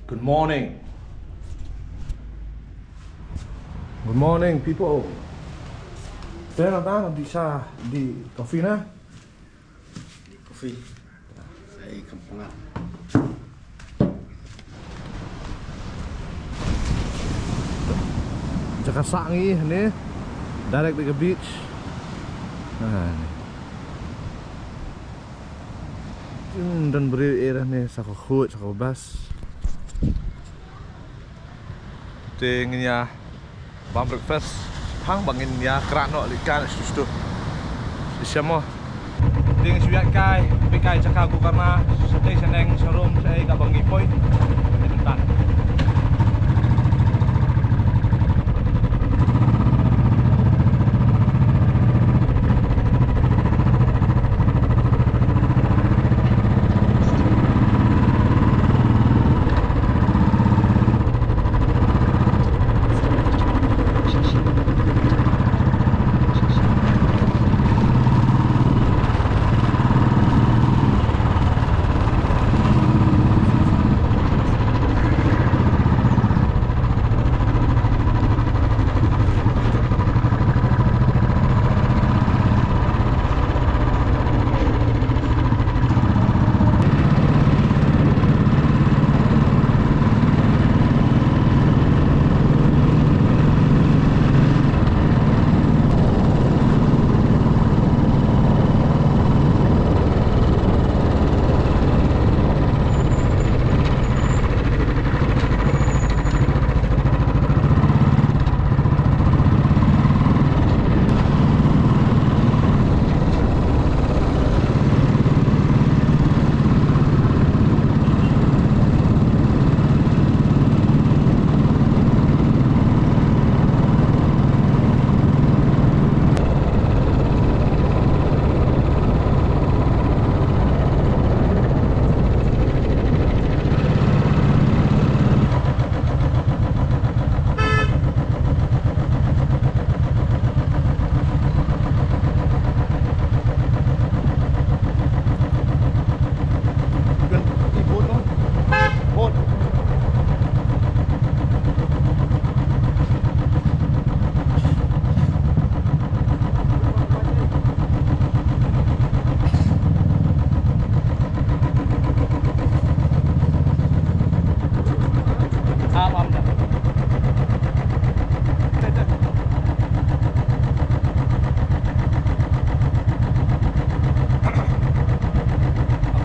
Good morning. Good morning, people. Tena tana di kopi na. Di kopi. Saya kampungan. Jaka sangi ni, direct ke beach. Nah, ni. Dan beri era ni saka khut saka bas. Tingin ya, bang breakfast, hang bangin ya kerana ikan susu. Siapa? Tingin suyak kai, pikai cakap aku karena sedih seneng serum saya kat bangi poi. Bentar.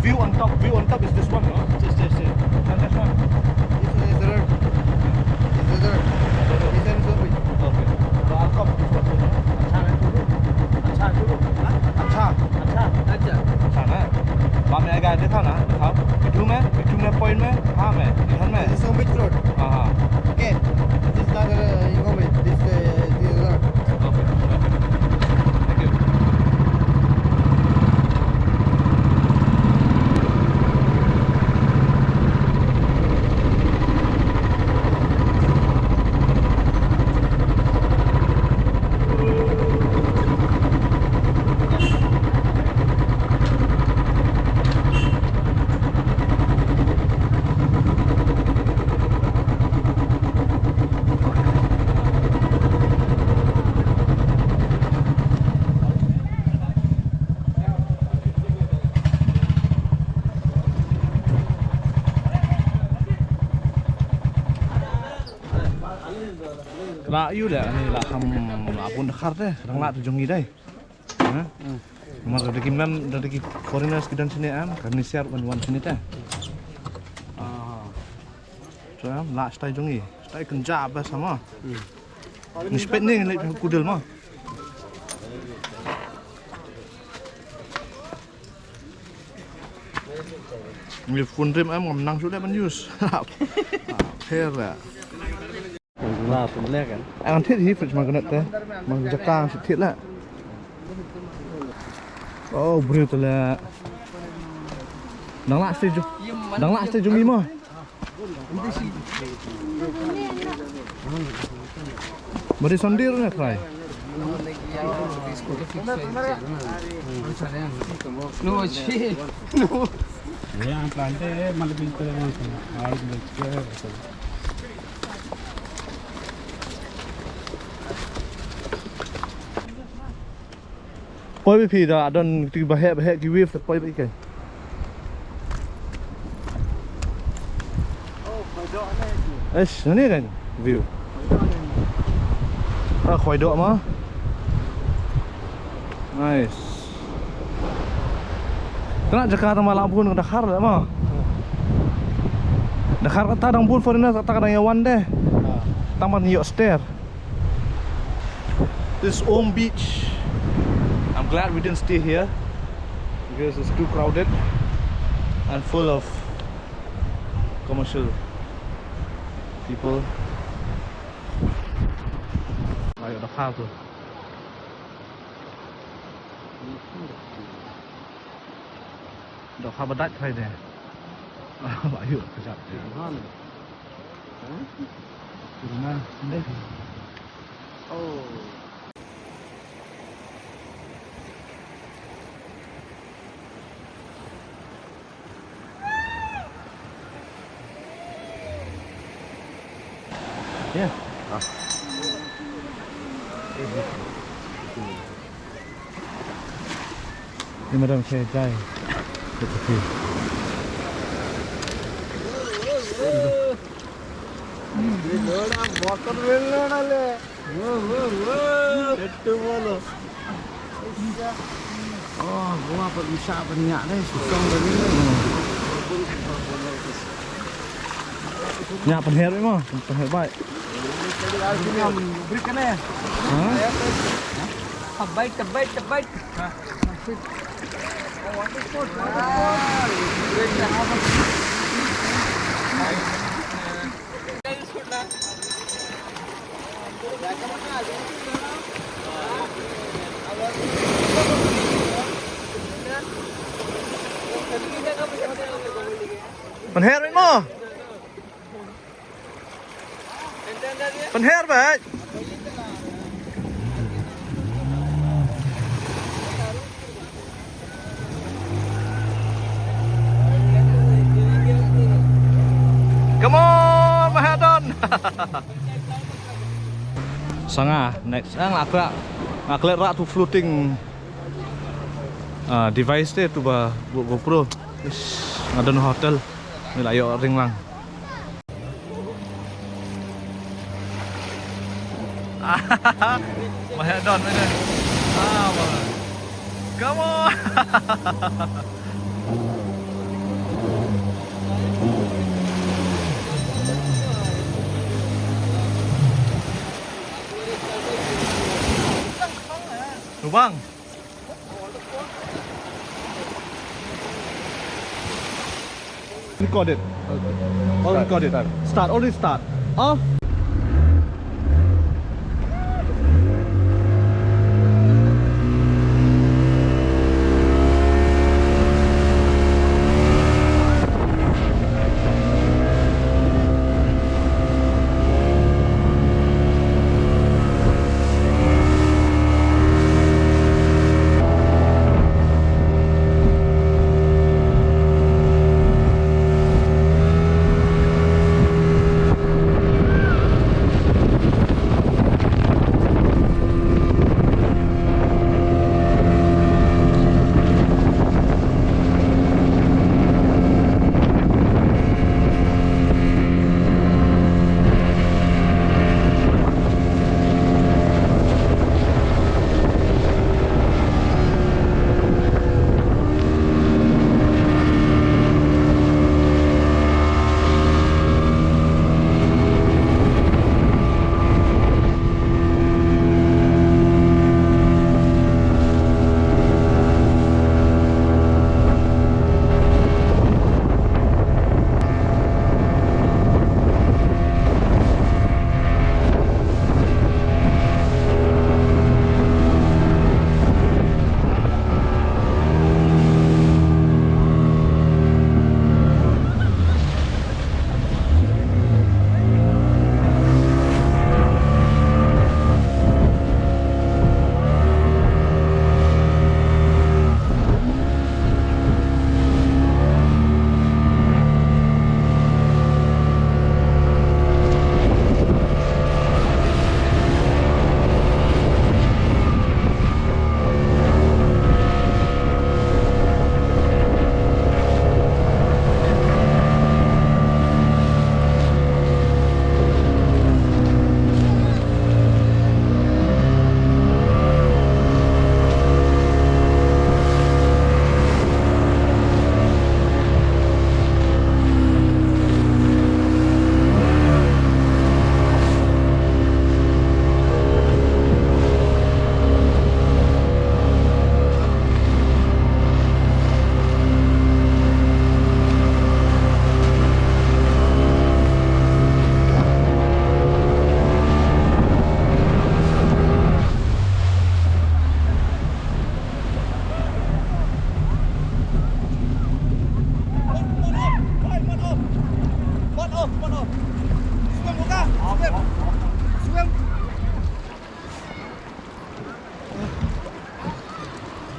View on top is this one, no? Just. And this one. This is the road. This is the road. This is the road. Okay. So I'll come this one. अच्छा dulu. अच्छा. अच्छा ना. बाद में आएगा देखा ना, दिखाओ. पिट्ठू में पॉइंट में, हाँ में, इधर में. This is Omid Road. हाँ. Okay. This is not Omid. This is the road. Okay. Thank you. Lah yu dah ni lah ham apun dekat deh, sedang nak tujongi deh. Hah? Mar dari foreigners ke dan sini kan ni share wan sini teh. So lah stay jongi, stay kenjap bah sama. Ni spet ni kudel mah. Ni phun rim menang sudah menjus. Fair lah. Lah, pemilihan kan. Anh thiết thì phải mà cái này mà chắc ca sẽ thiết lại. Oh, brio tu lah. Nang last stage jom lima. Beri sondir ni try. No, shit. No. यहाँ प्लांटे मतलब बिल्कुल आड़ बच्चे Poi pi da don ti bahek ki wave poi pi kan. oh kodok ni Ni kan view. Khoi dok mah. Nice. Kena Jakarta malam pun Dakar dah mah. Dakar kata dang pun foreigner kata kadang yawan deh. Taman New York Stair. This Om Beach. I'm glad we didn't stay here because it's too crowded and full of commercial people. Ayo Dakar tu. Dakar badat thay deh. Ayo kejap. mana Rumah sendiri. oh Ya. Ini madam saya jai. Betul. लोड़ा bottle well लोड़ा ले वो itu bolo oh gua apa bisa banyak deh susah dari Nya penher mah, penher baik. sini yang berikan ya Ha? terbaik Penher mah. Penher baik. Come on, Mahadon. Sanga next ngaklet rak tu floating device tu ba GoPro. Ngadon hotel. Ni lah yo ring lang. Mahadon mana? Come on. Lubang. Record it. All record it. Start. Only start. Off.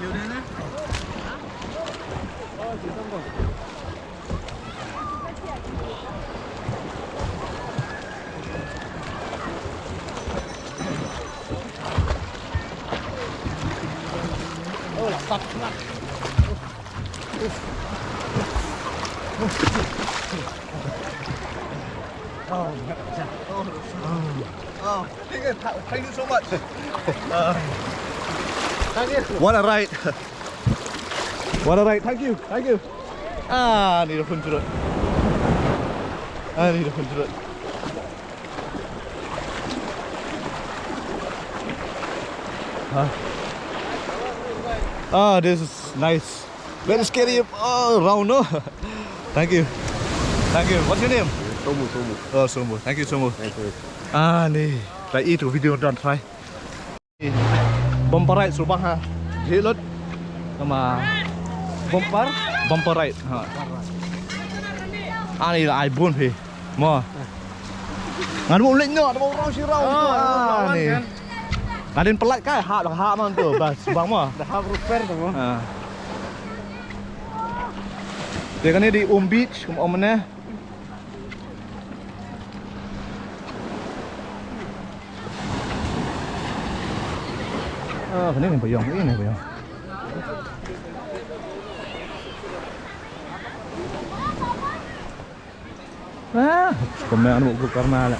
Liu đây nè. Oh là fuck lắm. Oh, thank you so much. Thank you. What a ride. What a ride. Thank you. Thank you. I need a hundred. I need a hundred. This is nice. Very scary. Oh, round no. Thank you. Thank you. What's your name? Somu. Oh, Somu. Thank you, Somu. Thank you. Nih. Like itu video don't try. Bumper ride suruh ha. Hilot sama bumper ride. Ni là ai buôn thì mà ngan mau lệnh nọ mau rau sirau nih. Ngaden pelat kai hak man tu bas bang mah. Dah repair tu mo. Dia kan ni di Beach mana? Cái này phải dùng cái này phải dùng. Komen anu buku karena lah.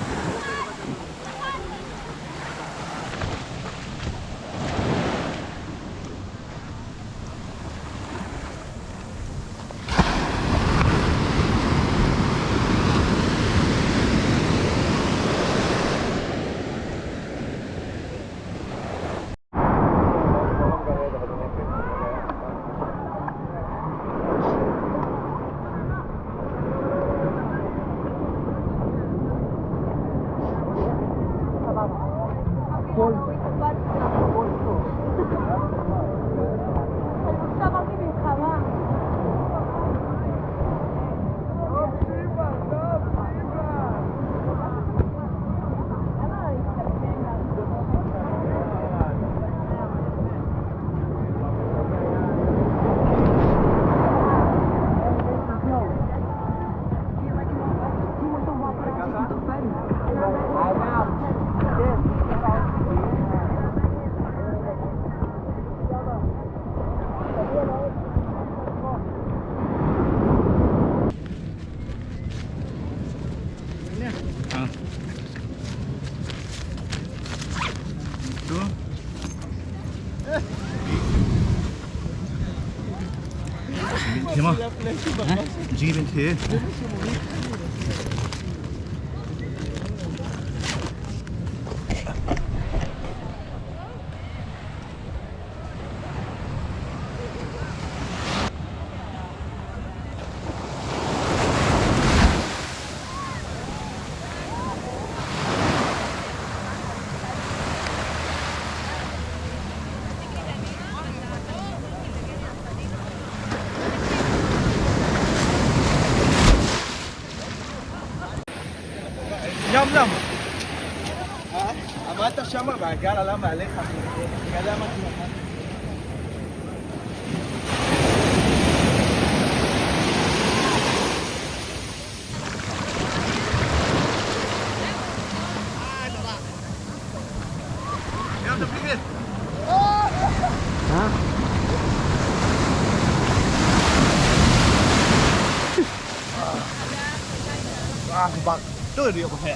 Thế mà gì bên thế nhâm ما انت الشمر بعد قال لا ما عليك كلامك bak tu dia pakai.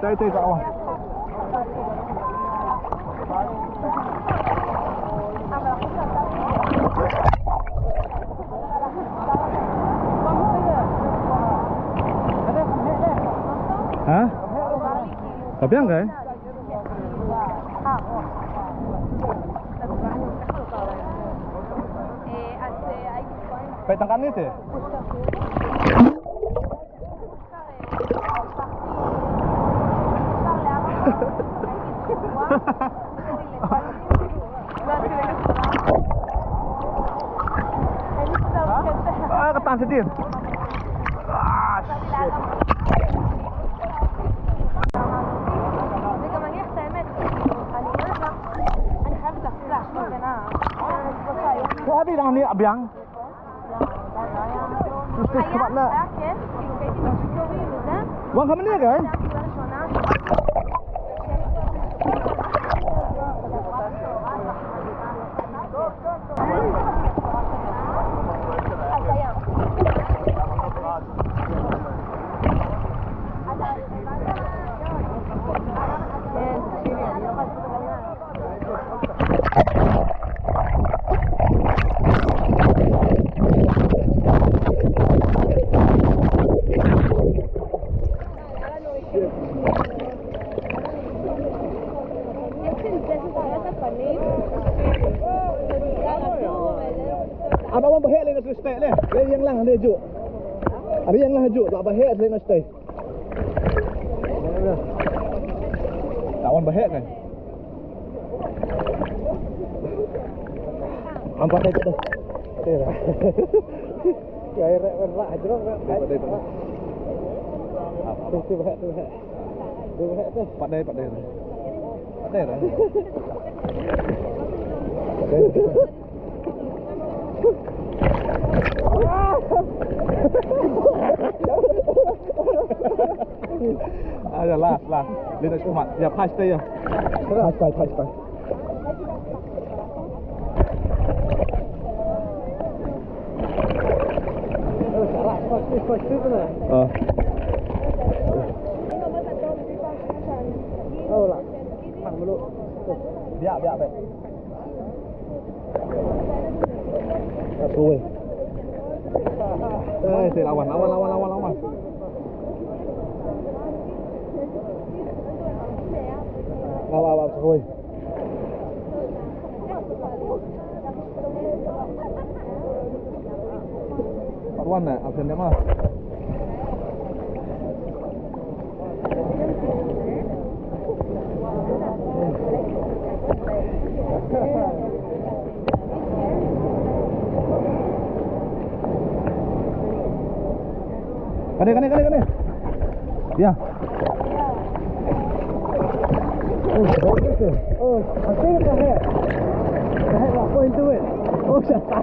Stay kat awal. Hả? Có biết cái? Phải tăng cân thế. Ketan sedih. Hadi dah ni abang. Terus cepat nak. Wang kamu ni kan? Abang bahaya lagi nak stay leh. Leh yang lang ada juk. Ada yang lang juk, tak bahaya lagi nak stay. Tawan bahaya kan? Ampak saya tu. Ada lah. Gaya rak ajrong rak. Ada tu. Tu bahaya tu bahaya. Tu bahaya tu. Padai. Padai lah. Ada lah. Dia nak kumat. Ya pas tu ya. Pas. Oh lah. Pang dulu. Biar baik. Suwe. Saya lawan. Lawan suwe. Paruan nak absen dia mah. Kane. Ya. Oh, I think it's a hit. The hit like going to it. Oh, syaitan.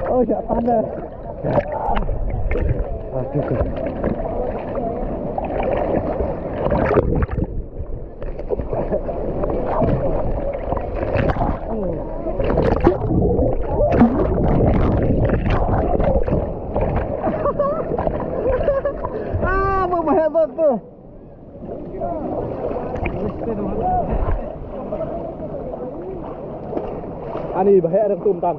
Oh, syaitan dah. Hebat tu. Ani bahaya ada tumtang.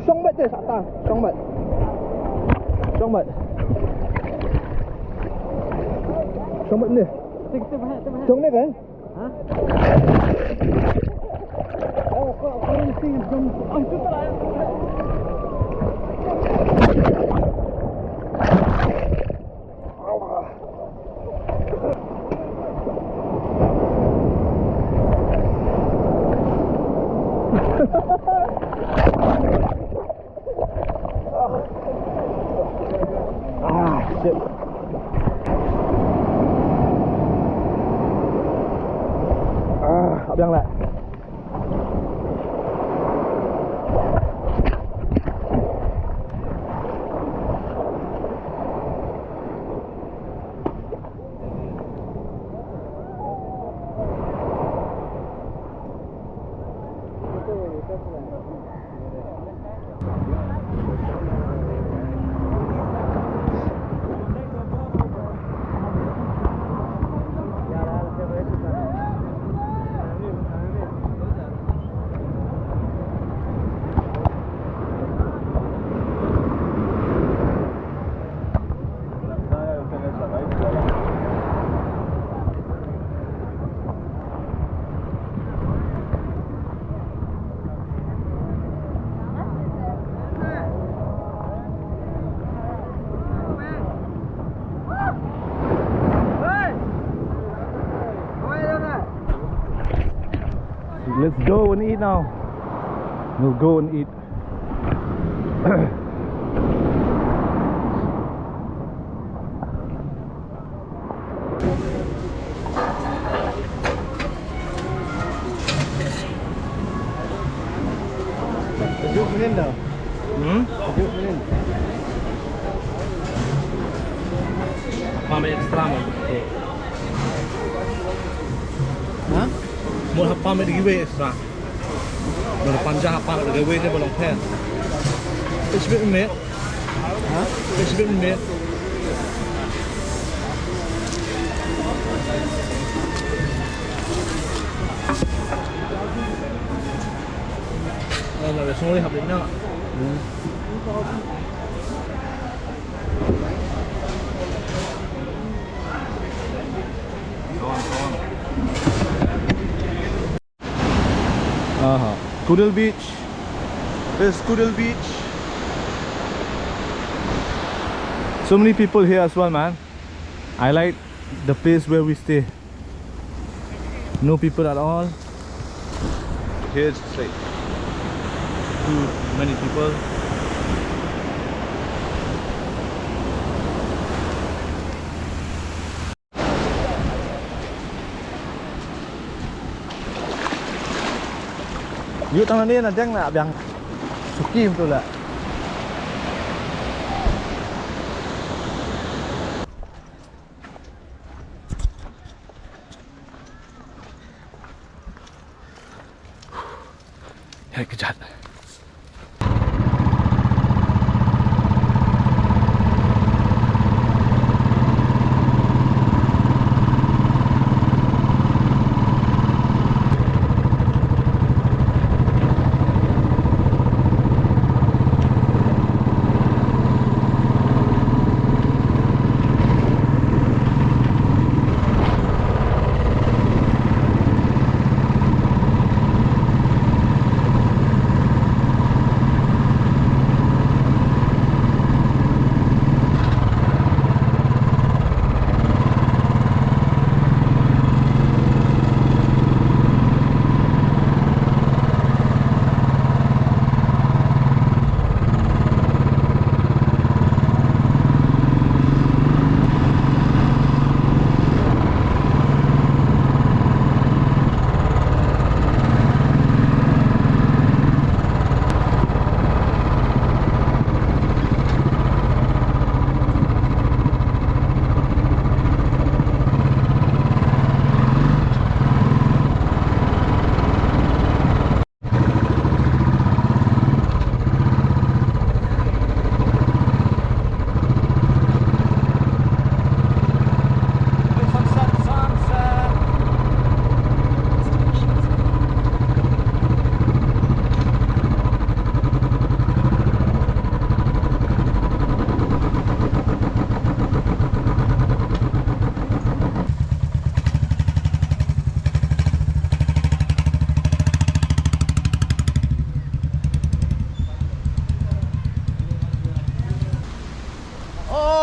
Song bet je sakta. Song bet ni. Song ni kan? Ha? Oh, kau mesti jom. Oh, itu tak. Shit. Abang lah. Let's go and eat now. We'll go and eat. Sejuk mungkin dah. Sejuk mungkin. Pamit extra man. Ha? Mau pamit di giveaway extra. Mau panjang apa di giveaway dia belum pen. It's bit minute. Ha? It's bit minute. Rồi là xong đi học đến nữa. Kudal Beach. This is Kudal Beach. So many people here as well, man. I like the place where we stay. No people at all. Here's like too many people. Yuk tangan dia nak jang nak biang suki betul tak? Ya kejat.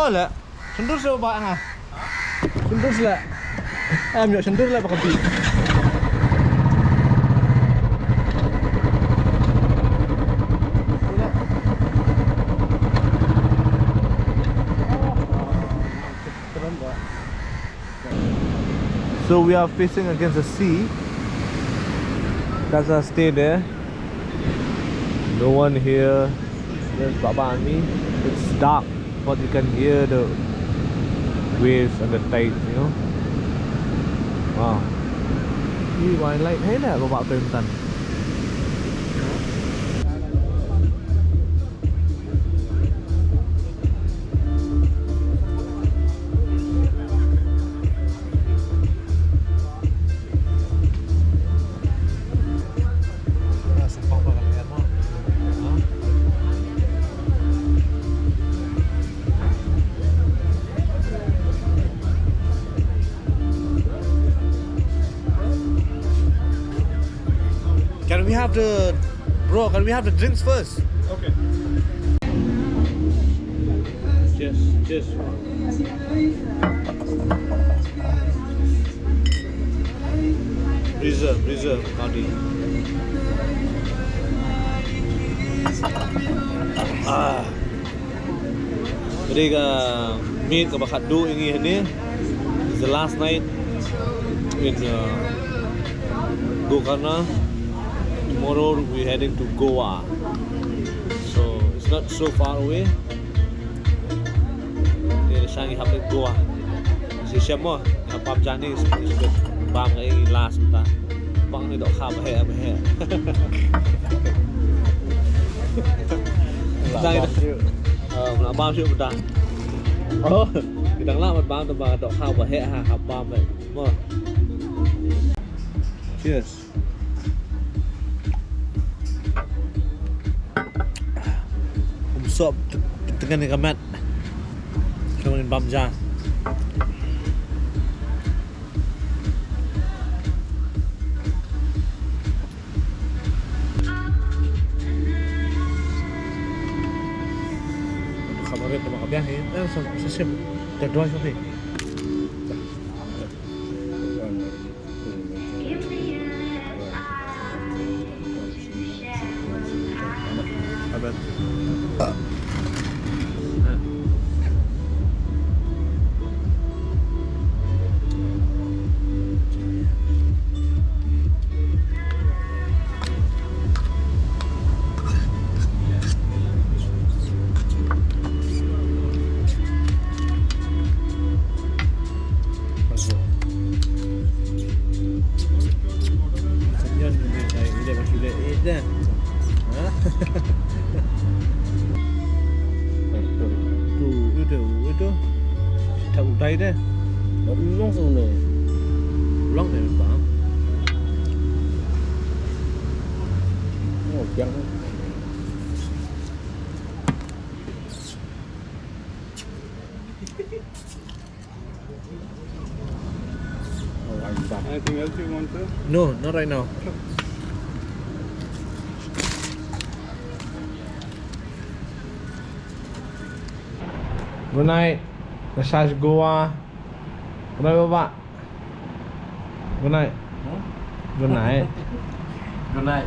Lah, sendur saya bawa ngah. Sendur lah. Ambil sendur lah pakai pi. So we are facing against the sea. That's our stay there. No one here. There's Baba and me. It's dark, but you can hear the waves and the tides, you know. Wow. Ini wildlife hay nè, Baba Pemtan. Can we have the can we have the drinks first? Okay. Cheers. Reserve County. Jadi meet ke bakat do ini is the last night in Gokarna. Tomorrow we heading to Goa, so it's not so far away. Jadi sang ihapit Goa. Si siap mo, ihapam jani sebut bang ini last ta. Bang ni dok kham he. Sang itu, bam siapa dah? Oh, kita ngelak bam tu bang dok kham he bam mo. Cheers. Sop tengah ni kamat. Kemudian bam jar. Kamarnya tu makam yang ini, sesem terdoa sampai. Abad. Itu tak udai deh. Long sana. Long deh bang. Oh, yang anything else you want to? No, not right now. Good night. Massage Goa. Good night, Bapak. Good night. Good night. Good night.